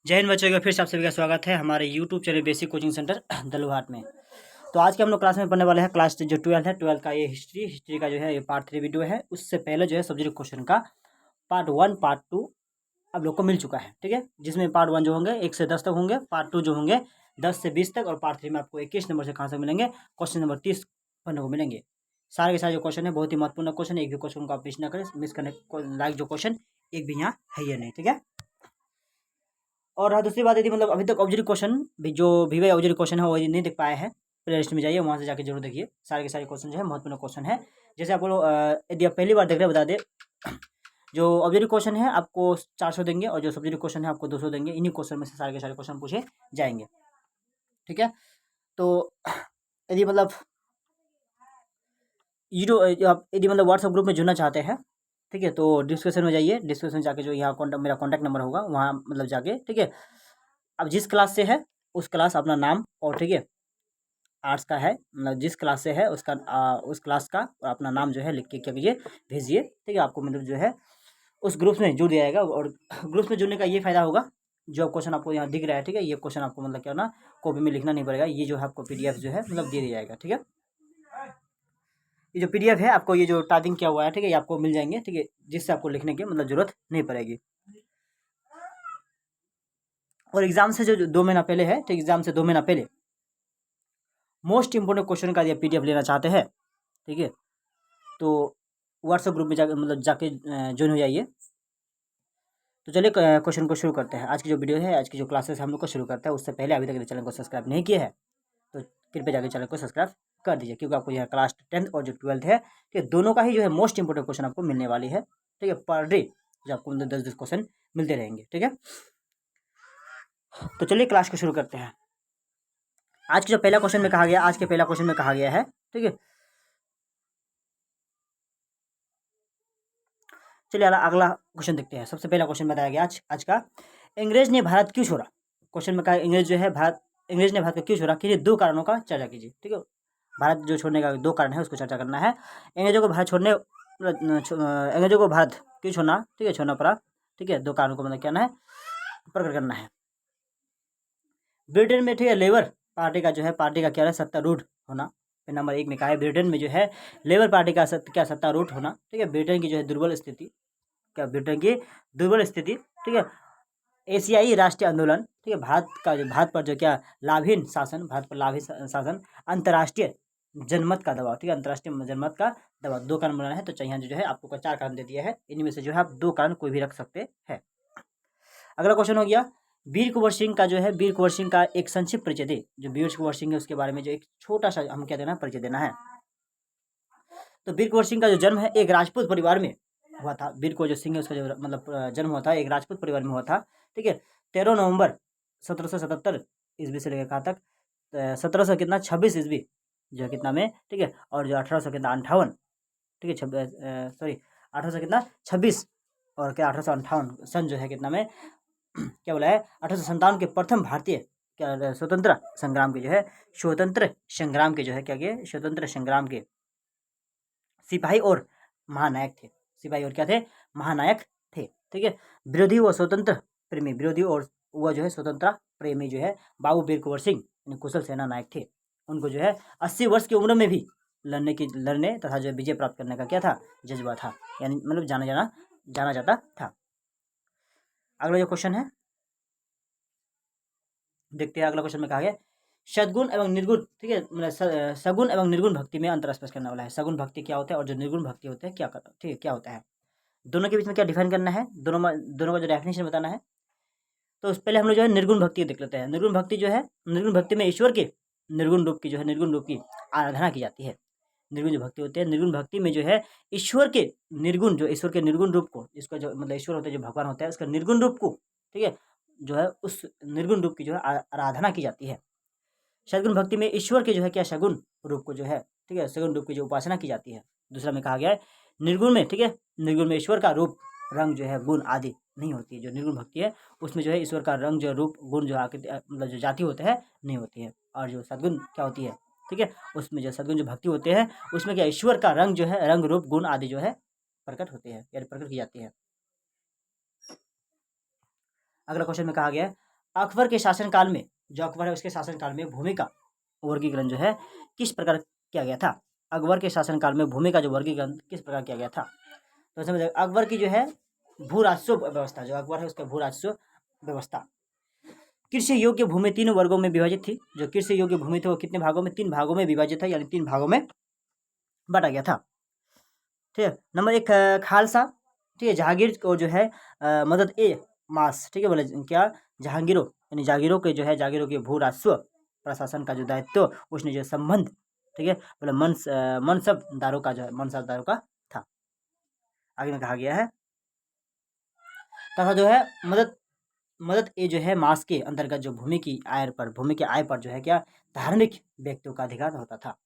जय हिंद बच्चों का फिर से आप सभी का स्वागत है हमारे YouTube channel basic coaching centre Daluhat में। तो आज के हम लोग क्लास में पढ़ने वाले हैं क्लास जो 12 है 12 का ये हिस्ट्री का जो है ये पार्ट 3 वीडियो है। उससे पहले जो है सब्जेक्ट क्वेश्चन का पार्ट 1 पार्ट 2 आप लोग को मिल चुका है, ठीक है। जिसमें पार्ट 1 जो होंगे 1 से 10 तक होंगे, पार्ट 2 जो होंगे 10 से 20 तक, और पार्ट 3 में आपको 21 नंबर से कहाँ से मिलेंगे, क्वेश्चन नंबर 30 पढ़ने को मिलेंगे। सारे के सारे जो क्वेश्चन है बहुत ही महत्वपूर्ण क्वेश्चन, एक भी क्वेश्चन को आप मिस ना करें। मिस करने लायक जो क्वेश्चन एक भी यहाँ है या नहीं, ठीक है। और हाँ, दूसरी बात यदि मतलब अभी तक ऑब्जेक्टिव क्वेश्चन भी जो वीवे ऑब्जेक्टिव क्वेश्चन है वो यदि नहीं देख पाए हैं, प्ले लिस्ट में जाइए, वहाँ से जाके जरूर देखिए। सारे के सारे क्वेश्चन जो है महत्वपूर्ण क्वेश्चन है। जैसे आप लोग यदि आप पहली बार देख रहे हैं बता दें, जो ऑब्जेक्टिव क्वेश्चन है आपको 400 देंगे और जो सब्जेक्टिव क्वेश्चन है आपको 200 देंगे। इन्हीं क्वेश्चन में से सारे के सारे क्वेश्चन पूछे जाएंगे, ठीक है। तो यदि मतलब यदि मतलब व्हाट्सएप ग्रुप में जुड़ना चाहते हैं, ठीक है, तो डिस्क्रिप्शन में जाइए। डिस्क्रिप्शन जाके जो यहाँ मेरा कॉन्टैक्ट नंबर होगा वहाँ मतलब जाके, ठीक है। अब जिस क्लास से है उस क्लास अपना नाम और, ठीक है, आर्ट्स का है मतलब जिस क्लास से है उसका उस क्लास का और अपना नाम जो है लिख के क्या कीजिए, भेजिए, ठीक है। आपको मतलब जो है उस ग्रुप में जुड़ दिया जाएगा। और ग्रुप में जुड़ने का ये फायदा होगा, जो क्वेश्चन आपको यहाँ दिख रहा है, ठीक है, ये क्वेश्चन आपको मतलब क्या ना कॉपी में लिखना नहीं पड़ेगा। ये जो है आपको PDF जो है मतलब दे दिया जाएगा, ठीक है। ये जो PDF है आपको, ये जो टाइपिंग किया हुआ है, ठीक है, ये आपको मिल जाएंगे, ठीक है, जिससे आपको लिखने की मतलब जरूरत नहीं पड़ेगी। और एग्जाम से जो 2 महीना पहले है, ठीक, एग्जाम से 2 महीना पहले मोस्ट इंपोर्टेंट क्वेश्चन का यदि PDF लेना चाहते हैं, ठीक है, तो व्हाट्सएप ग्रुप में जाके मतलब जाके ज्वाइन हो जाइए। तो चलिए क्वेश्चन को शुरू करते हैं। आज की जो वीडियो है, आज की जो क्लासेस हम लोग को शुरू करते हैं, उससे पहले अभी तक चैनल को सब्सक्राइब नहीं किया है तो कृपया जाकर चैनल को सब्सक्राइब कर दीजिए, क्योंकि आपको यह क्लास 10th और जो 12th है, ठीक है, दोनों का ही जो है मोस्ट इंपोर्टेंट क्वेश्चन आपको मिलने वाली है, ठीक है। पर डे जो आपको मतलब 10-10 क्वेश्चन मिलते रहेंगे, ठीक है। तो चलिए क्लास को शुरू करते हैं। आज के जो पहला क्वेश्चन में कहा गया, आज के पहला क्वेश्चन में कहा गया है, ठीक है। चलिए अगला क्वेश्चन देखते हैं। सबसे पहला क्वेश्चन बताया गया आज का, अंग्रेज ने भारत क्यों छोड़ा। क्वेश्चन में कहा अंग्रेज ने भारत को क्यों छोड़ा, किन्हीं 2 कारणों का चर्चा कीजिए, ठीक है। भारत जो छोड़ने का 2 कारण है उसको चर्चा करना है। अंग्रेजों को भारत छोड़ने अंग्रेजों को भारत क्यों छोड़ना, ठीक है, छोड़ना पड़ा, ठीक है, 2 कारणों को मतलब क्या है प्रकट करना है। ब्रिटेन में, ठीक है, लेबर पार्टी का जो है पार्टी का क्या है सत्तारूढ़ होना। नंबर 1 में कहा है ब्रिटेन में जो है लेबर पार्टी का क्या सत्तारूढ़ होना, ठीक है। ब्रिटेन की जो है दुर्बल स्थिति, क्या ब्रिटेन की दुर्बल स्थिति, ठीक है। एशियाई राष्ट्रीय आंदोलन, ठीक है, भारत पर जो क्या लाभहीन शासन, भारत पर लाभहीन शासन, अंतर्राष्ट्रीय जनमत का दबाव, ठीक है, अंतर्राष्ट्रीय जनमत का दबाव। 2 कारण बनाना है तो चाहिए जो है आपको 4 कारण दे दिया है। इनमें से जो है आप 2 कारण कोई भी रख सकते हैं। अगला क्वेश्चन हो गया, वीर कुंवर सिंह का जो है वीर कुंवर सिंह का एक संक्षिप्त परिचय दे। जो वीर कुंवर सिंह है उसके बारे में जो एक छोटा सा हम क्या देना है, परिचय देना है। तो वीर कुंवर सिंह का जो जन्म है एक राजपूत परिवार में हुआ था। वीर कुंवर जो सिंह है उसका जो मतलब जन्म हुआ था एक राजपूत परिवार में हुआ था, ठीक है। 13 नवंबर 1777 ईस्वी से लेकर कहाँ तक 1700 कितना 26 ईस्वी जो है कितना में, ठीक है। और जो 1800 कितना 58, ठीक है, सॉरी 1800 कितना 26 और क्या 1858 सन जो है कितना में क्या बोला है 1857 के प्रथम भारतीय क्या स्वतंत्र संग्राम के जो है स्वतंत्र संग्राम के जो है क्या किए स्वतंत्र संग्राम के सिपाही और महानायक थे। सिपाही और क्या थे, महानायक थे, ठीक है। विरोधी व स्वतंत्र प्रेमी, विरोधी और वह जो है स्वतंत्र प्रेमी जो है बाबू वीर कुंवर सिंह कुशल सेना नायक थे। उनको जो है 80 वर्ष की उम्र में भी लड़ने तथा जो विजय प्राप्त करने का क्या था जज्बा था, यानी मतलब जाना जाता था। अगला जो क्वेश्चन है देखते हैं। अगला क्वेश्चन में कहा गया सद्गुण एवं निर्गुण, ठीक है, मतलब सगुण एवं निर्गुण भक्ति में अंतर स्पष्ट करने वाला है। सगुण भक्ति क्या होता है और जो निर्गुण भक्ति होते हैं क्या, ठीक है, क्या होता है, दोनों के बीच में क्या डिफाइन करना है, दोनों का जो डेफिनेशन बताना है। तो पहले हम लोग जो है निर्गुण भक्ति देख लेते हैं। निर्गुण भक्ति जो है, निर्गुण भक्ति में ईश्वर के निर्गुण रूप की जो है निर्गुण रूप की आराधना की जाती है। निर्गुण जो भक्ति होती है, निर्गुण भक्ति में जो है ईश्वर के निर्गुण रूप को, इसका जो मतलब ईश्वर होता है जो भगवान होता है उसका निर्गुण रूप को, ठीक है, जो है उस निर्गुण रूप की जो है आराधना की जाती है। सद्गुण भक्ति में ईश्वर के जो है क्या सगुण रूप को जो है, ठीक है, सगुण रूप की जो उपासना की जाती है। दूसरा में कहा गया है निर्गुण में, ठीक है, निर्गुण में ईश्वर का रूप रंग जो है गुण आदि नहीं होती है। जो निर्गुण भक्ति है उसमें जो है ईश्वर का रंग जो रूप गुण जो मतलब जो जाति होते हैं नहीं होती है। और जो सद्गुण क्या होती है, ठीक है, उसमें जो सद्गुण जो भक्ति होते हैं उसमें क्या ईश्वर का रंग जो है रंग रूप गुण आदि जो है प्रकट होते हैं, यानी प्रकट की जाती है। अगला क्वेश्चन में कहा गया है अकबर के शासनकाल में, जो अकबर है उसके शासनकाल में भूमि का वर्गीकरण जो है किस प्रकार किया गया था? अकबर के शासनकाल में भूमि का जो वर्गीकरण किस प्रकार किया गया था? तो समझ अकबर की जो है भू राजस्व व्यवस्था, जो अकबर है उसका भू राजस्व व्यवस्था, कृषि योग्य भूमि 3 वर्गों में विभाजित थी। जो कृषि योग्य भूमि थी वो कितने भागों में? 3 भागों में विभाजित था, यानी 3 भागों में बांटा गया था। ठीक है। नंबर 1 खालसा, ठीक है, जहांगीर को जो है मदद ए मास, ठीक है, बोले क्या जहांगीरों, यानी जागीरों के जो है जागीरों के भू राजस्व प्रशासन का जो दायित्व उसने जो संबंध, ठीक है, बोले मनसबदारों का जो है मनसबदारों का था। आगे में कहा गया है तथा जो है मदद ए जो है मास के अंतर्गत जो भूमि की आय पर जो है क्या धार्मिक व्यक्तियों का अधिकार होता था।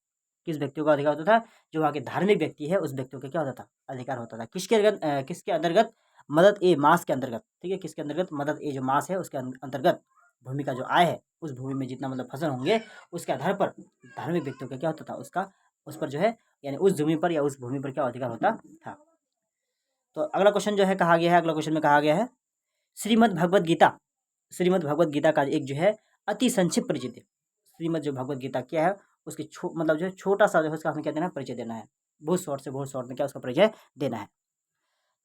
किस व्यक्तियों का अधिकार होता था? जो वहाँ के धार्मिक व्यक्ति है उस व्यक्तियों का क्या होता था? अधिकार होता था। किसके अंतर्गत? मदद ए मास के अंतर्गत, ठीक है, किसके अंतर्गत? मदद ए जो मास है उसके अंतर्गत भूमि का जो आय है उस भूमि में जितना मतलब फसल होंगे उसके आधार पर धार्मिक व्यक्तियों का क्या होता था? उसका उस पर जो है यानी उस जमीन पर या उस भूमि पर क्या अधिकार होता था। तो अगला क्वेश्चन जो है कहा गया है, अगला क्वेश्चन में कहा गया है श्रीमद् भगवद गीता, श्रीमद् भगवद गीता का एक जो है अति संक्षिप्त परिचय दे। श्रीमद् जो भगवद गीता क्या है उसके मतलब जो है छोटा सा जो है उसका हमें क्या देना है? परिचय देना है। बहुत शॉर्ट में क्या उसका परिचय देना है।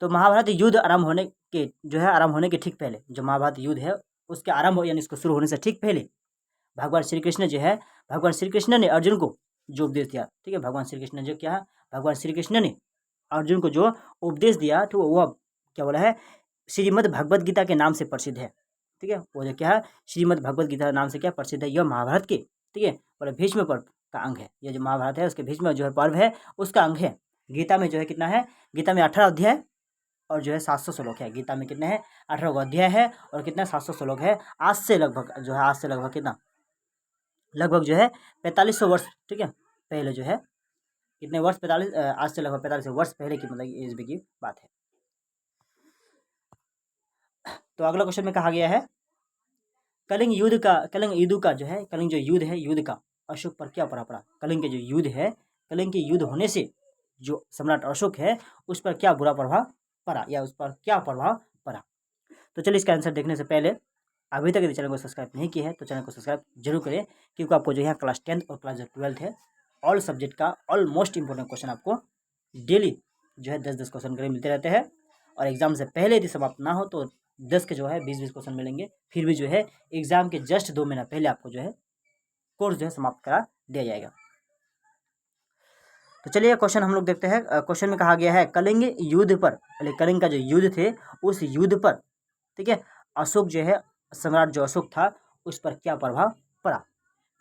तो महाभारत युद्ध आरंभ होने के ठीक पहले, जो महाभारत युद्ध है उसके आरंभ यानी इसको शुरू होने से ठीक पहले भगवान श्री कृष्ण जो है भगवान श्री कृष्ण ने अर्जुन को जो उपदेश दिया, ठीक है, भगवान श्री कृष्ण जो क्या है भगवान श्री कृष्ण ने अर्जुन को जो उपदेश दिया तो वह क्या बोला है? श्रीमद् भगवद गीता के नाम से प्रसिद्ध है। ठीक है, वो जो क्या है श्रीमद् भगवद गीता नाम से क्या प्रसिद्ध है? यह महाभारत के, ठीक है, बोले भीष्म पर्व का अंग है। यह जो महाभारत है उसके भीष्म जो है पर्व है उसका अंग है। गीता में जो है कितना है? गीता में 18 अध्याय और जो है 700 श्लोक है। गीता में कितने हैं? 18 अध्याय है और कितना 700 श्लोक है। आज से लगभग कितना? लगभग जो है 4500 वर्ष, ठीक है, पहले जो है कितने वर्ष? 45 आज से लगभग 4500 वर्ष पहले की मतलब एज की बात है। तो अगला क्वेश्चन में कहा गया है कलिंग युद्ध का अशोक पर क्या प्रभाव पड़ा? कलिंग के जो युद्ध है, कलिंग के युद्ध होने से जो सम्राट अशोक है उस पर क्या बुरा प्रभाव पड़ा या उस पर क्या प्रभाव पड़ा? तो चलिए इसका आंसर देखने से पहले अभी तक यदि चैनल को सब्सक्राइब नहीं किया है तो चैनल को सब्सक्राइब जरूर करें, क्योंकि आपको जो है क्लास 10th और क्लास 12th है ऑल सब्जेक्ट का ऑलमोस्ट इंपॉर्टेंट क्वेश्चन आपको डेली जो है 10-10 क्वेश्चन करीब मिलते रहते हैं। और एग्जाम से पहले यदि समाप्त ना हो तो 10 के जो है 20-20 क्वेश्चन मिलेंगे। फिर भी जो है एग्जाम के जस्ट 2 महीना पहले आपको जो है कोर्स जो है समाप्त करा दिया जाएगा। तो चलिए क्वेश्चन हम लोग देखते हैं। क्वेश्चन में कहा गया है कलिंग युद्ध पर, कलिंग का जो युद्ध थे उस युद्ध पर, ठीक है, अशोक जो है सम्राट जो अशोक था उस पर क्या प्रभाव पड़ा?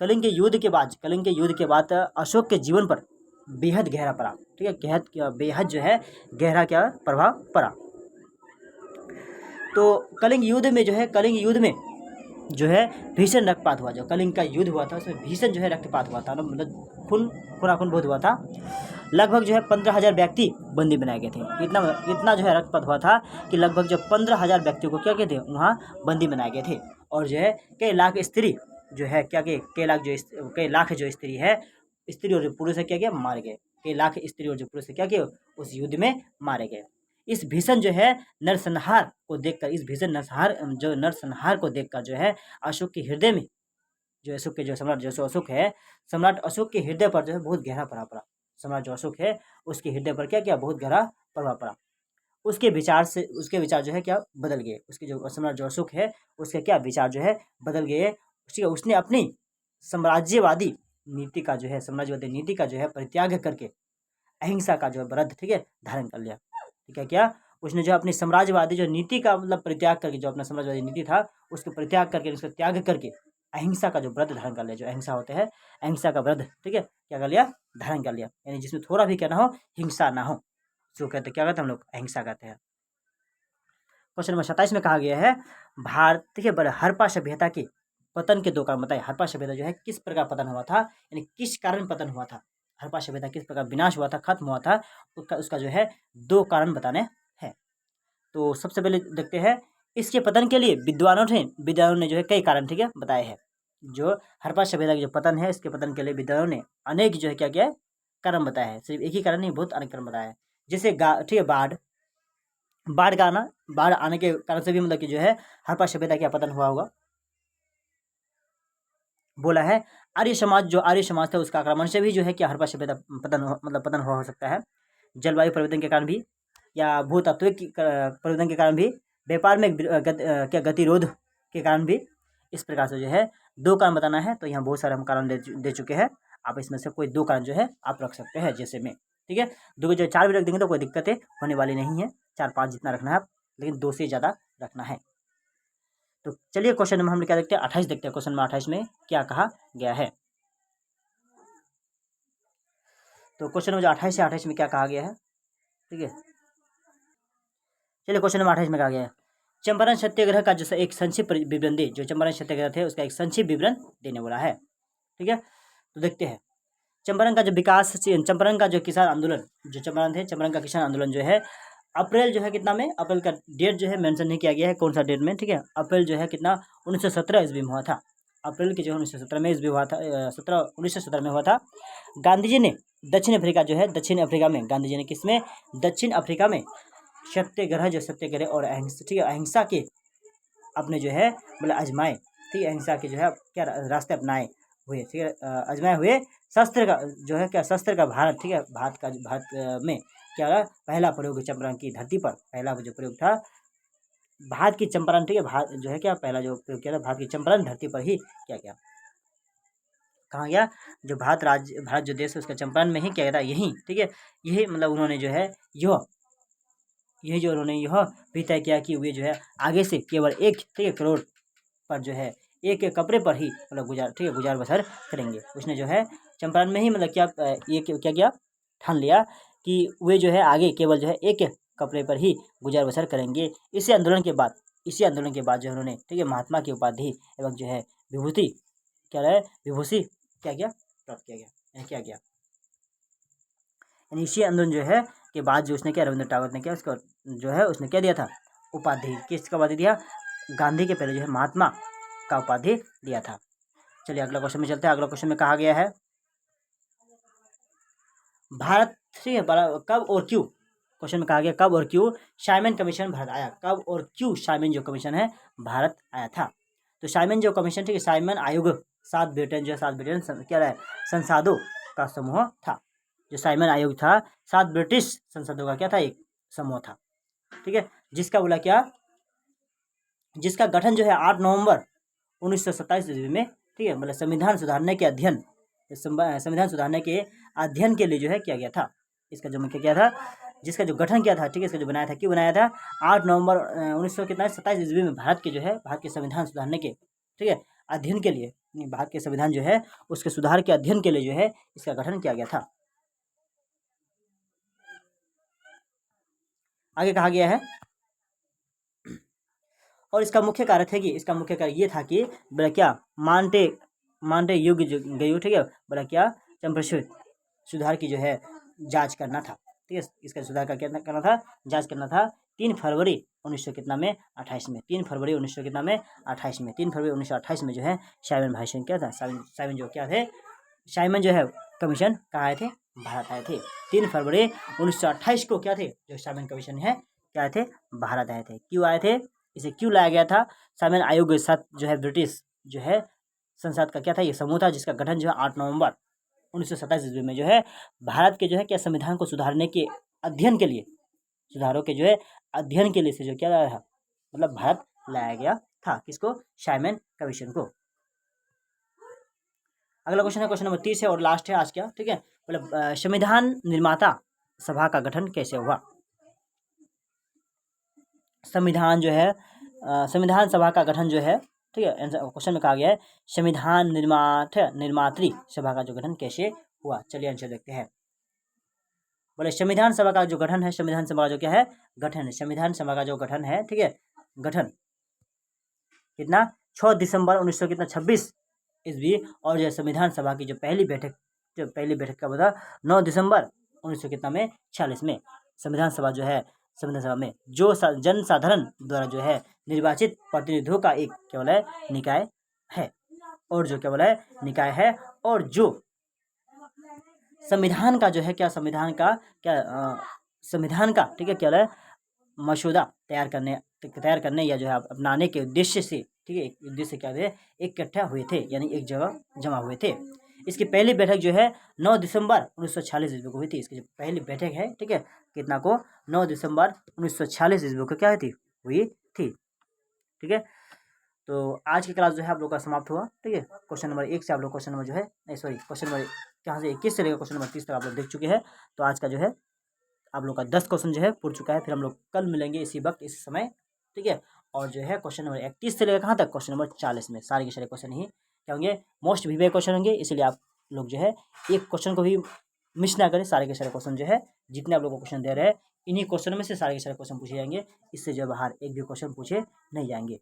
कलिंग के युद्ध के बाद अशोक के जीवन पर बेहद गहरा पड़ा, ठीक है, बेहद जो है गहरा क्या प्रभाव पड़ा। तो कलिंग युद्ध में जो है भीषण रक्तपात हुआ। जो कलिंग का युद्ध हुआ था उसमें भीषण जो है रक्तपात हुआ था, मतलब खून बहुत हुआ था। लगभग जो है 15,000 व्यक्ति बंदी बनाए गए थे। इतना जो है रक्तपात हुआ था कि लगभग जो 15,000 व्यक्तियों को क्या कहते हैं वहाँ बंदी बनाए गए थे। और जो है कई लाख स्त्री जो है कई लाख जो स्त्री है, स्त्री और जो पुरुष है क्या किया? मारे गए। कई लाख स्त्री और जो पुरुष है क्या किए? उस युद्ध में मारे गए। इस भीषण जो है नरसंहार को देखकर जो है अशोक के हृदय में जो अशोक के जो सम्राट अशोक के हृदय पर जो है बहुत गहरा प्रभाव पड़ा। सम्राट जो अशोक है उसके हृदय पर क्या किया? बहुत गहरा प्रभाव पड़ा। उसके विचार जो है क्या बदल गए। उसके जो सम्राट जो अशोक है उसके क्या विचार जो है बदल गए। उसने अपनी साम्राज्यवादी नीति का जो है परित्याग करके अहिंसा का जो है व्रत, ठीक है, धारण कर लिया। ठीक है, क्या उसने जो अपनी साम्राज्यवादी जो नीति का मतलब परित्याग करके, जो अपना साम्राज्यवादी नीति था उसको परित्याग करके, उसका त्याग करके अहिंसा का जो व्रत धारण कर लिया। जो अहिंसा होते हैं, अहिंसा का व्रत, ठीक है, क्या कर लिया? धारण कर लिया, यानी जिसमें थोड़ा भी क्या ना हो, हिंसा ना हो, जो कहते क्या कहते हैं हम लोग? अहिंसा कहते हैं। क्वेश्चन नंबर 27 में कहा गया है भारतीय हड़प्पा सभ्यता के पतन के 2 कारण बताइए। हड़प्पा सभ्यता जो है किस प्रकार पतन हुआ था, यानी किस कारण पतन हुआ था? हड़प्पा सभ्यता किस प्रकार विनाश हुआ था, खत्म हुआ था, उसका जो है 2 कारण बताने हैं। तो सबसे पहले देखते हैं इसके पतन के लिए विद्वानों ने जो है कई कारण, ठीक है, बताए हैं। जो हड़प्पा सभ्यता की जो पतन है इसके पतन के लिए विद्वानों ने अनेक जो है क्या किया कारण बताया है। सिर्फ एक ही कारण नहीं, बहुत अनेक कारण बताया है। जैसे ठीक है बाढ़ आने के कारण से भी मतलब कि जो है हड़प्पा सभ्यता का पतन हुआ होगा। बोला है। आर्य समाज था उसका आक्रमण से भी जो है क्या हड़प्पा सभ्यता पतन हो सकता है। जलवायु परिवर्तन के कारण भी या भूतात्विक परिवर्तन के कारण भी, व्यापार में क्या गतिरोध के कारण भी, इस प्रकार से जो है 2 कारण बताना है। तो यहाँ बहुत सारे हम कारण दे चुके हैं। आप इसमें से कोई 2 कारण जो है आप रख सकते हैं जैसे में, ठीक है। 2 की जगह 4 भी रख देंगे तो कोई दिक्कतें होने वाली नहीं है। 4-5 जितना रखना है आप, लेकिन 2 से ज़्यादा रखना है। तो चलिए क्वेश्चन नंबर हम क्या देखते हैं 28 देखते हैं। क्वेश्चन नंबर 28 में क्या कहा गया है। तो क्वेश्चन नंबर 28 से 28 में क्या कहा गया है, ठीक है। चलिए क्वेश्चन नंबर 28 में कहा गया है, चंपारण सत्याग्रह का जो एक संक्षिप्त विवरण दे। जो चंपारण सत्याग्रह थे उसका एक संक्षिप्त विवरण देने वाला है, ठीक है। तो देखते हैं चंपारण का जो विकास, चंपारण का जो किसान आंदोलन, जो चंपारण थे, चंपारण का किसान आंदोलन जो है अप्रैल जो है कितना में, अप्रैल का डेट जो है मेंशन नहीं किया गया है कौन सा डेट में, ठीक है। अप्रैल जो है कितना 1917 ईस्वी में हुआ था। अप्रैल के जो है 1917 में ईस्वी हुआ था, 1917 में हुआ था। गांधी जी ने दक्षिण अफ्रीका जो है, दक्षिण अफ्रीका में गांधी जी ने किसमें, दक्षिण अफ्रीका में सत्याग्रह, जो सत्याग्रह और अहिंसा, ठीक है, अहिंसा के अपने जो है मतलब आजमाए, ठीक है, अहिंसा के जो है क्या रास्ते अपनाए हुए, ठीक है, आजमाए हुए शस्त्र का जो है क्या, शस्त्र का भारत, ठीक है, भारत में क्या रहा, पहला प्रयोग चंपारण की धरती पर, पहला जो प्रयोग था भारत की चंपारण, ठीक है, भारत जो है क्या पहला जो प्रयोग किया था भारत की चंपारण धरती पर ही क्या गया, कहाँ गया, जो भारत जो देश है उसका चंपारण में ही क्या था, यही, ठीक है, यही मतलब उन्होंने जो है यही जो उन्होंने यह भी तय किया कि वे जो है आगे से केवल 1, ठीक है, करोड़ पर जो है एक कपड़े पर ही मतलब गुजार बसर करेंगे। उसने जो है चंपारण में ही मतलब ये क्या किया, ठान लिया कि वे जो है आगे केवल जो है एक कपड़े पर ही गुजार बसर करेंगे। इसी आंदोलन के बाद जो उन्होंने, ठीक है, महात्मा की उपाधि एवं जो है विभूति क्या रहे, विभूषी क्या किया, प्राप्त किया गया, क्या किया। इसी आंदोलन जो है के बाद जो उसने क्या, रविंद्र टैगोर ने क्या उसको जो है उसने क्या दिया था, उपाधि, किसका उपाधि दिया, गांधी के पहले जो है महात्मा का उपाधि दिया था। चलिए अगला क्वेश्चन में चलते हैं। अगला क्वेश्चन में कहा गया है भारत, ठीक है, कब और क्यों, क्वेश्चन में कहा गया कब और क्यों साइमन कमीशन भारत आया, कब और क्यों साइमन जो कमीशन है भारत आया था। तो साइमन जो कमीशन, ठीक है, साइमन आयोग 7 ब्रिटेन जो है 7 ब्रिटेन क्या रहा है संसदों का समूह था। जो साइमन आयोग था 7 ब्रिटिश संसदों का क्या था, एक समूह था, ठीक है, जिसका बोला क्या, जिसका गठन जो है 8 नवंबर 1927 ईस्वी में, ठीक है, मतलब संविधान सुधारने के अध्ययन के लिए जो है किया गया था। इसका जो मुख्य क्या था, जिसका जो गठन किया था, ठीक है, इसका जो बनाया था, क्यों बनाया था, 8 नवंबर 1927 ईस्वी में भारत के संविधान सुधारने के, ठीक है, अध्ययन के लिए, भारत के संविधान जो है उसके सुधार के अध्ययन के लिए जो है इसका गठन किया गया था। आगे कहा गया है और इसका मुख्य कार्य था कि, इसका मुख्य कार्य ये था कि बोला क्या मांटे युग जो गई, ठीक है, बोला क्या चंपारण सुधार की जो है जांच करना था, ठीक है, इसका सुधार का क्या करना था, जांच करना था। 3 फरवरी 1900 कितना में 28 में 3 फरवरी 1900 कितना में 28 में 3 फरवरी 1928 में जो है साइमन भाषण क्या था, साइमन जो क्या थे, साइमन जो है कमीशन कहाँ आए थे, भारत आए थे। 3 फरवरी 1928 को क्या थे, जो साइमन कमीशन है क्या थे, भारत आए थे। क्यों आए थे, इसे क्यों लाया गया था, साइमन आयोग के साथ जो है ब्रिटिश जो है संसद का क्या था, ये समूह था, जिसका गठन जो है 8 नवंबर 1927 ईस्वी में जो है भारत के जो है क्या संविधान को सुधारने के अध्ययन के लिए, सुधारों के जो है अध्ययन के लिए से जो क्या लाया था, मतलब भारत लाया गया था, किसको, साइमन कमीशन को। अगला क्वेश्चन है क्वेश्चन नंबर 30 है और लास्ट है आज क्या, ठीक है, मतलब संविधान निर्माता सभा का गठन कैसे हुआ। संविधान जो है संविधान सभा का गठन जो है, ठीक है, क्वेश्चन में कहा गया है संविधान निर्मात्री सभा का जो गठन कैसे हुआ। चलिए आंसर देखते हैं। बोले संविधान सभा का जो गठन है, संविधान सभा का जो क्या है गठन है, संविधान सभा का जो गठन है, ठीक है, गठन कितना 6 दिसंबर 1926 ईस्वी, और जो संविधान सभा की जो पहली बैठक का बता 9 दिसंबर 1900 कितना में 46 में। संविधान सभा जो है, संविधान सभा में जो जनसाधारण द्वारा जो है निर्वाचित प्रतिनिधियों का एक केवल है निकाय है, और जो केवल है निकाय है, और जो संविधान का जो है क्या, संविधान का क्या संविधान का, ठीक है, क्या है मसौदा तैयार करने या जो है अपनाने के उद्देश्य से, ठीक है, एक उद्देश्य क्या है, इकट्ठा हुए थे, यानी एक जगह जमा हुए थे। इसकी पहली बैठक जो है 9 दिसंबर 1946 ईस्वी को हुई थी। इसकी जो पहली बैठक है, ठीक है, कितना को, 9 दिसंबर 1946 ईस्वी को क्या हुई थी, ठीक है। तो आज की क्लास जो है आप लोग का समाप्त हुआ, ठीक है। क्वेश्चन नंबर 1 से आप लोग क्वेश्चन नंबर जो है, नहीं सॉरी, क्वेश्चन नंबर यहाँ से 21 से लेकर क्वेश्चन नंबर 30 तक आप लोग देख चुके हैं। तो आज का जो है आप लोग का 10 क्वेश्चन जो है पूछ चुका है। फिर हम लोग कल मिलेंगे इसी वक्त इस समय, ठीक है। और जो है क्वेश्चन नंबर 31 से लेकर कहाँ तक, क्वेश्चन नंबर 40 में सारे के सारे क्वेश्चन ही क्या होंगे, मोस्ट वीवीआई क्वेश्चन होंगे। इसलिए आप लोग जो है एक क्वेश्चन को भी मिस ना करें। सारे के सारे क्वेश्चन जो है, जितने आप लोग को क्वेश्चन दे रहे हैं, इन्हीं क्वेश्चन में से सारे के सारे क्वेश्चन पूछे जाएंगे। इससे जो बाहर एक भी क्वेश्चन पूछे नहीं जाएंगे।